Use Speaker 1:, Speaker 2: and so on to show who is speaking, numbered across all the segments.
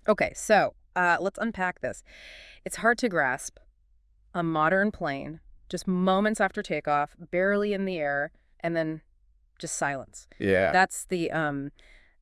Speaker 1: Okay, so let's unpack this. It's hard to grasp a modern plane, just moments after takeoff, barely in the air, and then just silence.
Speaker 2: Yeah.
Speaker 1: That's the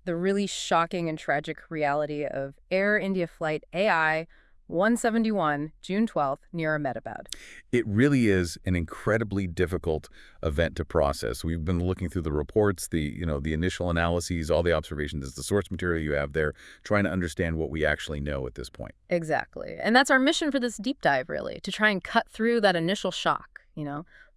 Speaker 1: really shocking and tragic reality of Air India Flight AI 171, June 12th, near Ahmedabad.
Speaker 2: It really is an incredibly difficult event to process. We've been looking through the reports, the initial analyses, all the observations, the source material you have there, trying to understand what we actually know at this point.
Speaker 1: Exactly. And that's our mission for this deep dive, really, to try and cut through that initial shock,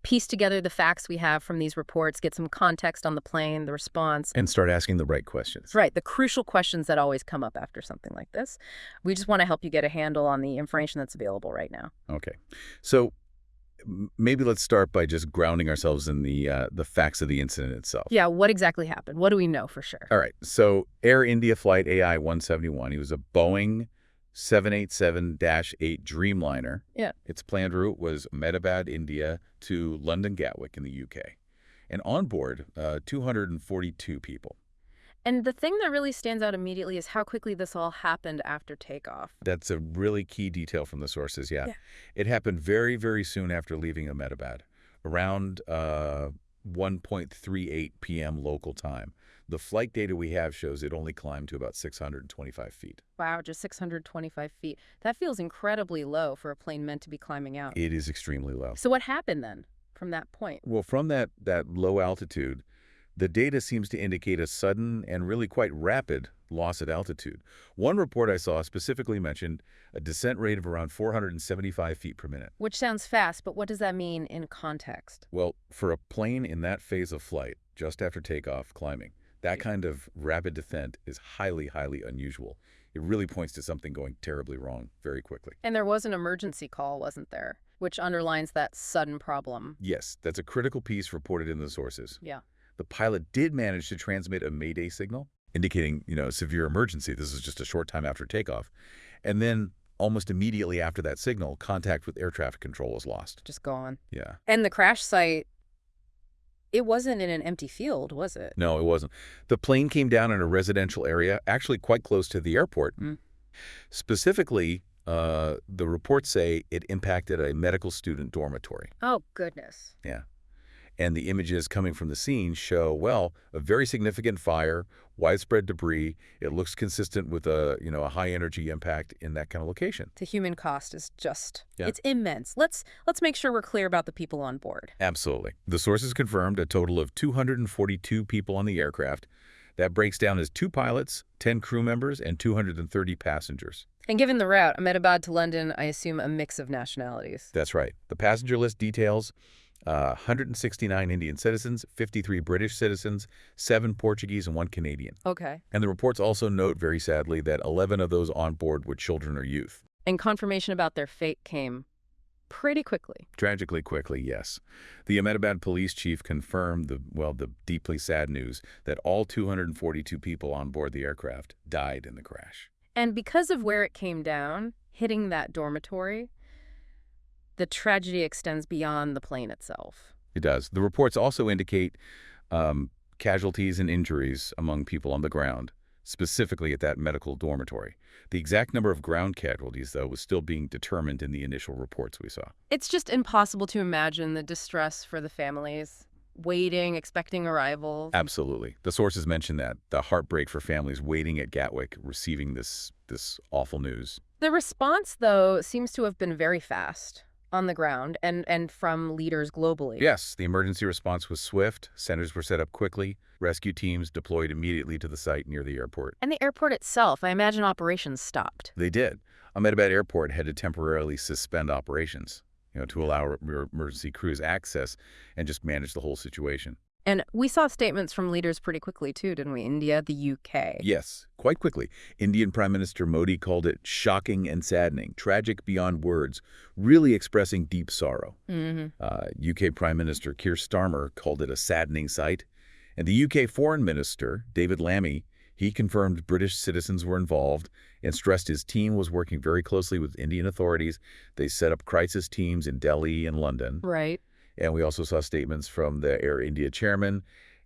Speaker 1: piece together the facts we have from these reports, get some context on the plane, the response.
Speaker 2: And start asking the right questions.
Speaker 1: Right, the crucial questions that always come up after something like this. We just want to help you get a handle on the information that's available right now.
Speaker 2: Okay. So maybe let's start by just grounding ourselves in the facts of the incident itself.
Speaker 1: Yeah, what exactly happened? What do we know for sure?
Speaker 2: All right. So Air India Flight AI 171, he was a Boeing 787-8 Dreamliner.
Speaker 1: Yeah.
Speaker 2: Its planned route was Ahmedabad, India to London Gatwick in the UK. And on board, 242 people.
Speaker 1: And the thing that really stands out immediately is how quickly this all happened after takeoff.
Speaker 2: That's a really key detail from the sources, yeah.
Speaker 1: Yeah.
Speaker 2: It happened very, very soon after leaving Ahmedabad, around 1:38 p.m. local time. The flight data we have shows it only climbed to about 625 feet.
Speaker 1: Wow, just 625 feet. That feels incredibly low for a plane meant to be climbing out.
Speaker 2: It is extremely low.
Speaker 1: So what happened then from that point?
Speaker 2: Well, from that low altitude, the data seems to indicate a sudden and really quite rapid loss at altitude. One report I saw specifically mentioned a descent rate of around 475 feet per minute.
Speaker 1: Which sounds fast, but what does that mean in context?
Speaker 2: Well, for a plane in that phase of flight, just after takeoff, climbing, that kind of rapid descent is highly, highly unusual. It really points to something going terribly wrong very quickly.
Speaker 1: And there was an emergency call, wasn't there? Which underlines that sudden problem.
Speaker 2: Yes, that's a critical piece reported in the sources.
Speaker 1: Yeah.
Speaker 2: The pilot did manage to transmit a Mayday signal, indicating, severe emergency. This is just a short time after takeoff. And then almost immediately after that signal, contact with air traffic control was lost.
Speaker 1: Just gone.
Speaker 2: Yeah.
Speaker 1: And the crash site, it wasn't in an empty field, was it?
Speaker 2: No, it wasn't. The plane came down in a residential area, actually quite close to the airport.
Speaker 1: Mm.
Speaker 2: Specifically, the reports say it impacted a medical student dormitory.
Speaker 1: Oh, goodness.
Speaker 2: Yeah. And the images coming from the scene show, well, a very significant fire, widespread debris. It looks consistent with a high energy impact in that kind of location.
Speaker 1: The human cost is just,
Speaker 2: Yeah.
Speaker 1: it's immense. Let's make sure we're clear about the people on board.
Speaker 2: Absolutely. The sources confirmed a total of 242 people on the aircraft. That breaks down as 2 pilots, 10 crew members, and 230 passengers.
Speaker 1: And given the route, Ahmedabad to London, I assume a mix of nationalities.
Speaker 2: That's right. The passenger list details 169 Indian citizens, 53 British citizens, 7 Portuguese, and 1 Canadian.
Speaker 1: Okay.
Speaker 2: And the reports also note, very sadly, that 11 of those on board were children or youth.
Speaker 1: And confirmation about their fate came pretty quickly.
Speaker 2: Tragically quickly, yes. The Ahmedabad police chief confirmed the deeply sad news that all 242 people on board the aircraft died in the crash.
Speaker 1: And because of where it came down, hitting that dormitory, the tragedy extends beyond the plane itself.
Speaker 2: It does. The reports also indicate casualties and injuries among people on the ground, specifically at that medical dormitory. The exact number of ground casualties, though, was still being determined in the initial reports we saw.
Speaker 1: It's just impossible to imagine the distress for the families, waiting, expecting arrival.
Speaker 2: Absolutely. The sources mention that, the heartbreak for families waiting at Gatwick, receiving this awful news.
Speaker 1: The response, though, seems to have been very fast on the ground and from leaders globally.
Speaker 2: Yes, the emergency response was swift. Centers were set up quickly. Rescue teams deployed immediately to the site near the airport.
Speaker 1: And the airport itself, I imagine operations stopped.
Speaker 2: They did. Ahmedabad Airport had to temporarily suspend operations, to allow emergency crews access and just manage the whole situation.
Speaker 1: And we saw statements from leaders pretty quickly, too, didn't we? India, the UK.
Speaker 2: Yes, quite quickly. Indian Prime Minister Modi called it shocking and saddening, tragic beyond words, really expressing deep sorrow. UK Prime Minister Keir Starmer called it a saddening sight. And the UK Foreign Minister, David Lammy, he confirmed British citizens were involved and stressed his team was working very closely with Indian authorities. They set up crisis teams in Delhi and London.
Speaker 1: Right.
Speaker 2: And we also saw statements from the Air India chairman,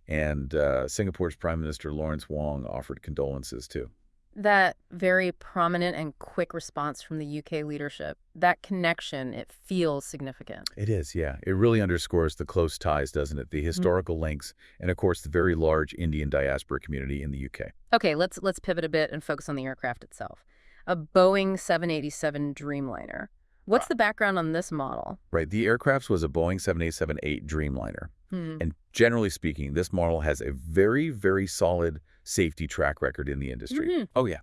Speaker 2: and Singapore's Prime Minister Lawrence Wong offered condolences too.
Speaker 1: That very prominent and quick response from the UK leadership, that connection, it feels significant.
Speaker 2: It is, yeah. It really underscores the close ties, doesn't it? The historical links and, of course, the very large Indian diaspora community in the UK.
Speaker 1: Okay, let's pivot a bit and focus on the aircraft itself. A Boeing 787 Dreamliner. What's the background on this model?
Speaker 2: Right. The aircraft was a Boeing 787-8 Dreamliner.
Speaker 1: Hmm.
Speaker 2: And generally speaking, this model has a very, very solid safety track record in the industry.
Speaker 1: Mhm.
Speaker 2: Oh, yeah.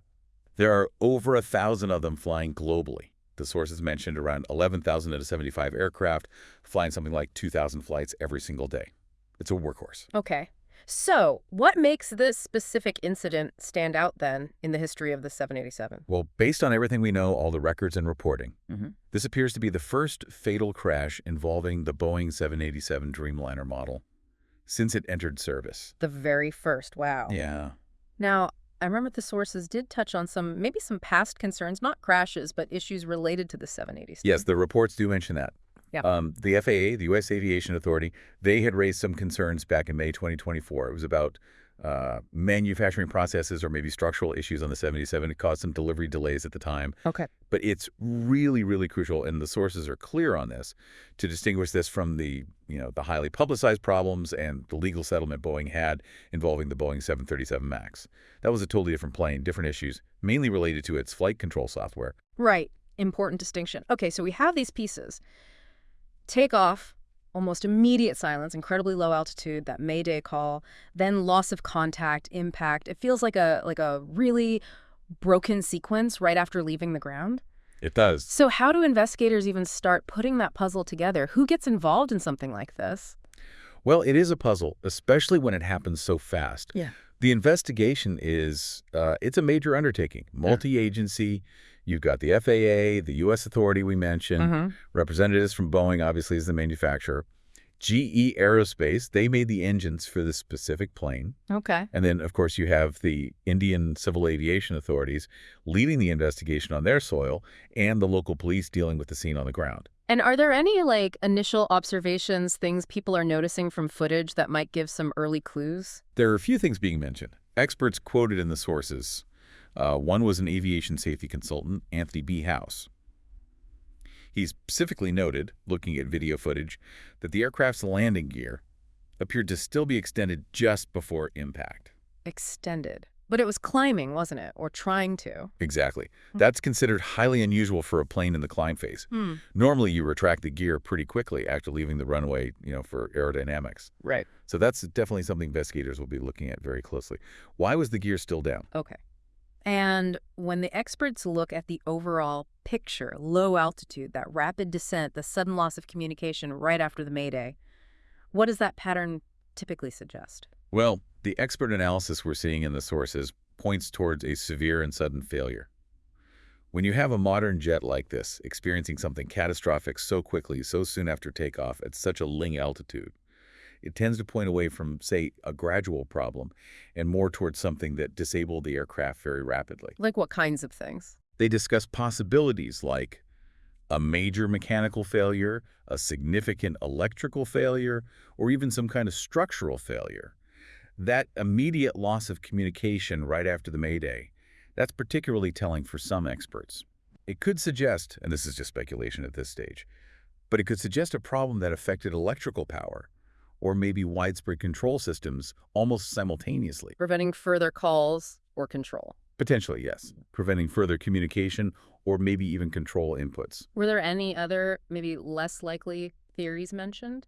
Speaker 2: There are over 1,000 of them flying globally. The sources mentioned around 11,075 aircraft, flying something like 2,000 flights every single day. It's a workhorse.
Speaker 1: Okay. So, what makes this specific incident stand out then in the history of the 787?
Speaker 2: Well, based on everything we know, all the records and reporting,
Speaker 1: Mm-hmm.
Speaker 2: this appears to be the first fatal crash involving the Boeing 787 Dreamliner model since it entered service.
Speaker 1: The very first, wow.
Speaker 2: Yeah.
Speaker 1: Now, I remember the sources did touch on maybe some past concerns, not crashes, but issues related to the 787.
Speaker 2: Yes, the reports do mention that.
Speaker 1: Yeah.
Speaker 2: The FAA, the U.S. Aviation Authority, they had raised some concerns back in May 2024. It was about manufacturing processes or maybe structural issues on the 77. It caused some delivery delays at the time.
Speaker 1: Okay.
Speaker 2: But it's really, really crucial, and the sources are clear on this, to distinguish this from the highly publicized problems and the legal settlement Boeing had involving the Boeing 737 MAX. That was a totally different plane, different issues, mainly related to its flight control software.
Speaker 1: Right. Important distinction. Okay, so we have these pieces. Takeoff, almost immediate silence, incredibly low altitude, that Mayday call, then loss of contact, impact. It feels like a really broken sequence right after leaving the ground.
Speaker 2: It does.
Speaker 1: So how do investigators even start putting that puzzle together? Who gets involved in something like this?
Speaker 2: Well, it is a puzzle, especially when it happens so fast.
Speaker 1: Yeah.
Speaker 2: The investigation is, it's a major undertaking, multi-agency. You've got the FAA, the U.S. authority we mentioned, representatives from Boeing, obviously, as the manufacturer. GE Aerospace, they made the engines for this specific plane.
Speaker 1: Okay.
Speaker 2: And then, of course, you have the Indian Civil Aviation authorities leading the investigation on their soil and the local police dealing with the scene on the ground.
Speaker 1: And are there any, initial observations, things people are noticing from footage that might give some early clues?
Speaker 2: There are a few things being mentioned. Experts quoted in the sources. One was an aviation safety consultant, Anthony B. House. He specifically noted, looking at video footage, that the aircraft's landing gear appeared to still be extended just before impact.
Speaker 1: Extended. But it was climbing, wasn't it? Or trying to.
Speaker 2: Exactly. That's considered highly unusual for a plane in the climb phase. Normally, you retract the gear pretty quickly after leaving the runway, for aerodynamics.
Speaker 1: Right.
Speaker 2: So that's definitely something investigators will be looking at very closely. Why was the gear still down?
Speaker 1: Okay. And when the experts look at the overall picture, low altitude, that rapid descent, the sudden loss of communication right after the Mayday, what does that pattern typically suggest?
Speaker 2: Well, the expert analysis we're seeing in the sources points towards a severe and sudden failure. When you have a modern jet like this, experiencing something catastrophic so quickly, so soon after takeoff at such a ling altitude, it tends to point away from, say, a gradual problem and more towards something that disabled the aircraft very rapidly.
Speaker 1: Like what kinds of things?
Speaker 2: They discuss possibilities like a major mechanical failure, a significant electrical failure, or even some kind of structural failure. That immediate loss of communication right after the Mayday, that's particularly telling for some experts. It could suggest, and this is just speculation at this stage, but it could suggest a problem that affected electrical power, or maybe widespread control systems almost simultaneously.
Speaker 1: Preventing further calls or control.
Speaker 2: Potentially, yes. Preventing further communication or maybe even control inputs.
Speaker 1: Were there any other, maybe less likely theories mentioned?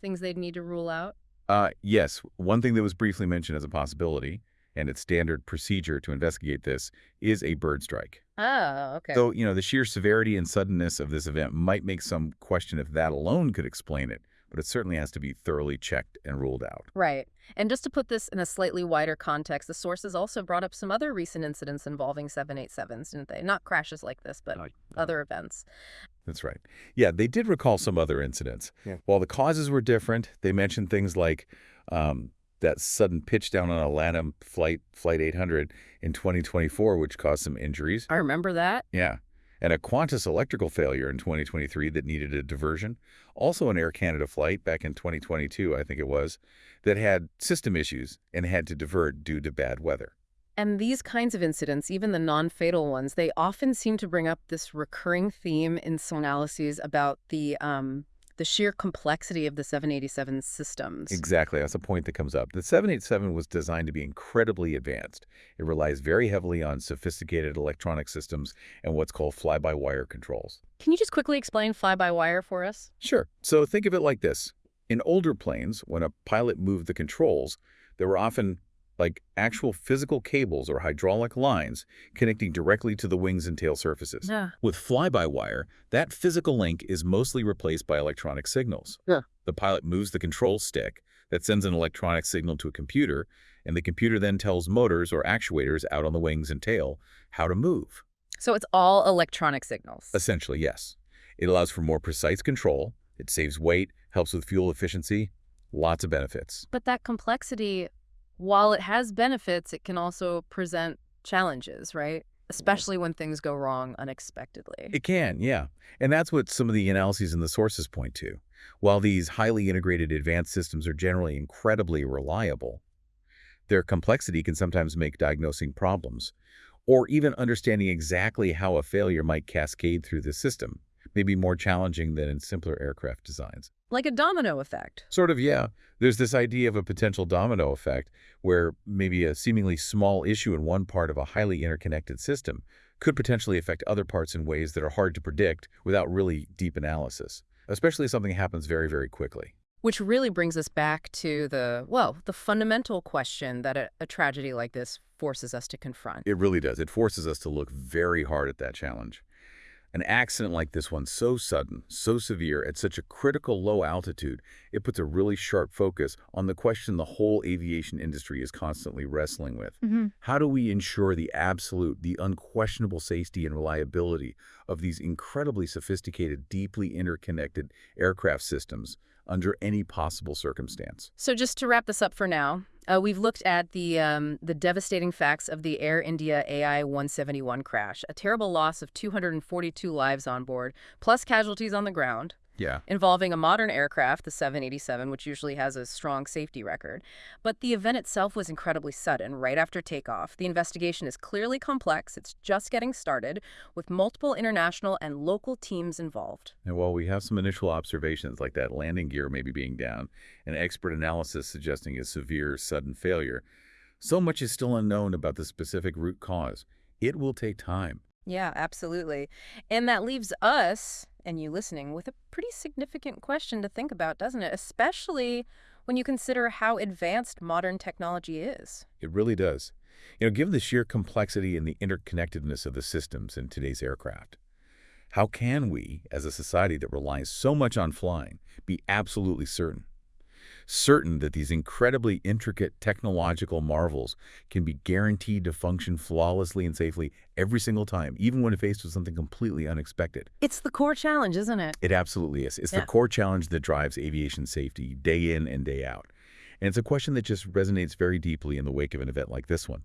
Speaker 1: Things they'd need to rule out?
Speaker 2: Yes. One thing that was briefly mentioned as a possibility, and its standard procedure to investigate this, is a bird strike.
Speaker 1: Oh, okay.
Speaker 2: So, the sheer severity and suddenness of this event might make some question if that alone could explain it, but it certainly has to be thoroughly checked and ruled out.
Speaker 1: Right. And just to put this in a slightly wider context, the sources also brought up some other recent incidents involving 787s, didn't they? Not crashes like this, but other events.
Speaker 2: That's right. Yeah, they did recall some other incidents.
Speaker 3: Yeah.
Speaker 2: While the causes were different, they mentioned things like that sudden pitch down on a LATAM flight 800 in 2024, which caused some injuries.
Speaker 1: I remember that.
Speaker 2: Yeah. And a Qantas electrical failure in 2023 that needed a diversion. Also an Air Canada flight back in 2022, I think it was, that had system issues and had to divert due to bad weather.
Speaker 1: And these kinds of incidents, even the non-fatal ones, they often seem to bring up this recurring theme in some analyses about the sheer complexity of the 787 systems.
Speaker 2: Exactly. That's a point that comes up. The 787 was designed to be incredibly advanced. It relies very heavily on sophisticated electronic systems and what's called fly-by-wire controls.
Speaker 1: Can you just quickly explain fly-by-wire for us?
Speaker 2: Sure. So think of it like this. In older planes, when a pilot moved the controls, there were often actual physical cables or hydraulic lines connecting directly to the wings and tail surfaces.
Speaker 1: Yeah.
Speaker 2: With fly-by-wire, that physical link is mostly replaced by electronic signals.
Speaker 1: Yeah.
Speaker 2: The pilot moves the control stick that sends an electronic signal to a computer, and the computer then tells motors or actuators out on the wings and tail how to move.
Speaker 1: So it's all electronic signals.
Speaker 2: Essentially, yes. It allows for more precise control, it saves weight, helps with fuel efficiency, lots of benefits.
Speaker 1: But that complexity, while it has benefits, it can also present challenges, right? Especially when things go wrong unexpectedly.
Speaker 2: It can, yeah. And that's what some of the analyses in the sources point to. While these highly integrated advanced systems are generally incredibly reliable, their complexity can sometimes make diagnosing problems, or even understanding exactly how a failure might cascade through the system, may be more challenging than in simpler aircraft designs.
Speaker 1: Like a domino effect.
Speaker 2: Sort of, yeah. There's this idea of a potential domino effect where maybe a seemingly small issue in one part of a highly interconnected system could potentially affect other parts in ways that are hard to predict without really deep analysis, especially if something happens very, very quickly.
Speaker 1: Which really brings us back to the fundamental question that a tragedy like this forces us to confront.
Speaker 2: It really does. It forces us to look very hard at that challenge. An accident like this one, so sudden, so severe, at such a critical low altitude, it puts a really sharp focus on the question the whole aviation industry is constantly wrestling with. How do we ensure the absolute, the unquestionable safety and reliability of these incredibly sophisticated, deeply interconnected aircraft systems under any possible circumstance?
Speaker 1: So just to wrap this up for now, we've looked at the devastating facts of the Air India AI-171 crash, a terrible loss of 242 lives on board, plus casualties on the ground,
Speaker 2: Yeah.
Speaker 1: involving a modern aircraft, the 787, which usually has a strong safety record. But the event itself was incredibly sudden, right after takeoff. The investigation is clearly complex. It's just getting started, with multiple international and local teams involved.
Speaker 2: And while we have some initial observations like that landing gear maybe being down, and expert analysis suggesting a severe, sudden failure, so much is still unknown about the specific root cause. It will take time.
Speaker 1: Yeah, absolutely. And that leaves us, and you listening, with a pretty significant question to think about, doesn't it? Especially when you consider how advanced modern technology is.
Speaker 2: It really does. Given the sheer complexity and the interconnectedness of the systems in today's aircraft, how can we, as a society that relies so much on flying, be absolutely certain that these incredibly intricate technological marvels can be guaranteed to function flawlessly and safely every single time, even when faced with something completely unexpected?
Speaker 1: It's the core challenge, isn't it?
Speaker 2: It absolutely is. It's
Speaker 1: Yeah.
Speaker 2: the core challenge that drives aviation safety day in and day out. And it's a question that just resonates very deeply in the wake of an event like this one.